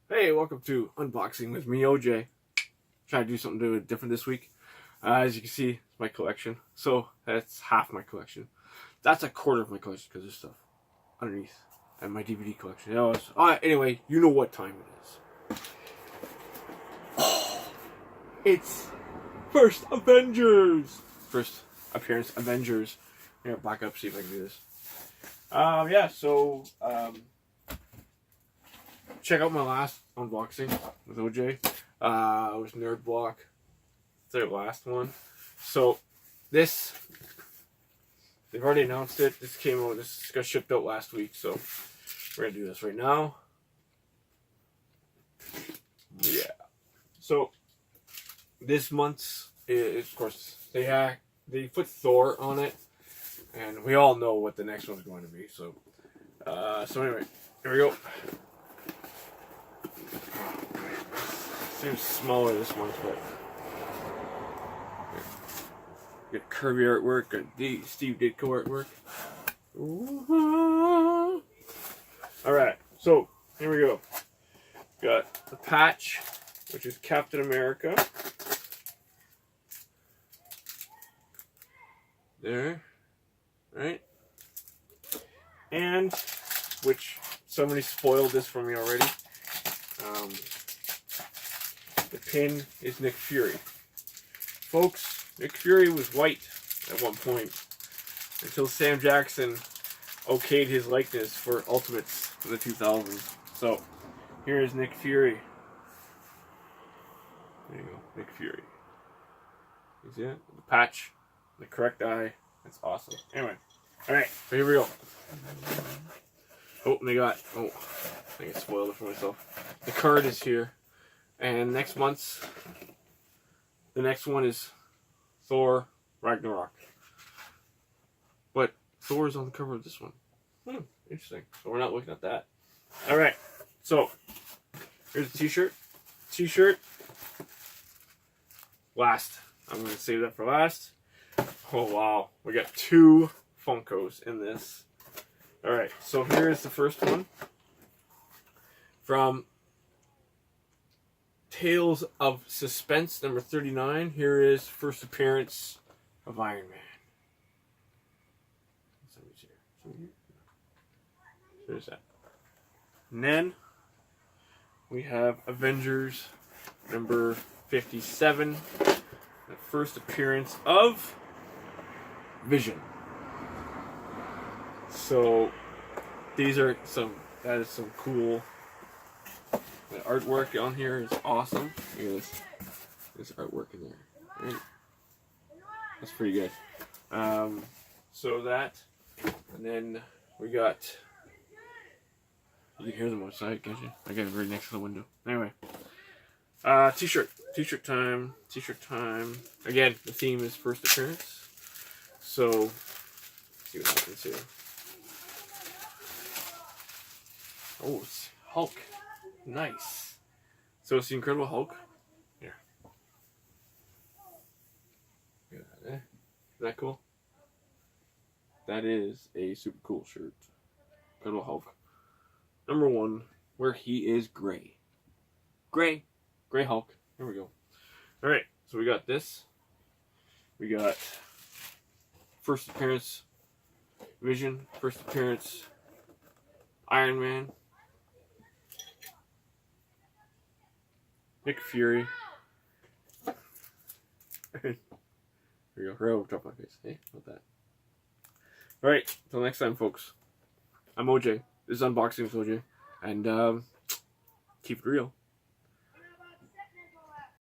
Hey, welcome to Unboxing with me, OJ. Trying to do something different this week. As you can see, it's my collection. So that's half my collection. That's a quarter of my collection because there's stuff underneath. And my DVD collection. Anyway, you know what time it is. It's first Avengers. First appearance Avengers. Here, back up, see if I can do this. Check out my last unboxing with OJ. It was Nerd Block. It's their last one. So this, they've already announced it. This came out. This got shipped out last week. So we're gonna do this right now. Yeah. So this month's is, of course, they put Thor on it, and we all know what the next one's going to be. So anyway, here we go. Seems smaller this month, but got Kirby artwork, got Steve Ditko artwork. Alright, so here we go. Got the patch, which is Captain America. There. Right? And, which somebody spoiled this for me already. The pin is Nick Fury. Folks, Nick Fury was white at one point until Sam Jackson okayed his likeness for Ultimates in the 2000s. So, here is Nick Fury. There you go, Nick Fury. You see it? The patch, the correct eye. That's awesome. Anyway, alright, so here we go. Oh, I get spoiled it for myself. The card is here. And the next one is Thor Ragnarok. But Thor's on the cover of this one. Interesting. So we're not looking at that. Alright, so here's the t-shirt. T-shirt. Last. I'm going to save that for last. Oh wow. We got 2 Funkos in this. Alright, so here is the first one. From Tales of Suspense, number 39. Here is first appearance of Iron Man. There's that. And then we have Avengers, number 57. The first appearance of Vision. So that is some cool. The artwork on here is awesome. Look at this artwork in there. Right? That's pretty good. So that, and then we got. You can hear them outside, can't you? I got it right next to the window. Anyway, t-shirt time. Again, the theme is first appearance. So, let's see what happens here. Oh, it's Hulk. Nice. So it's the Incredible Hulk. Here. Look at that, eh? Isn't that cool? That is a super cool shirt. Incredible Hulk. Number 1, where he is gray. Gray Hulk. Here we go. Alright, so we got this. We got first appearance Vision. First appearance Iron Man. Nick Fury. Here we go. Right over top of my face. Hey, about that. Alright, until next time, folks. I'm OJ. This is Unboxing with OJ. And keep it real.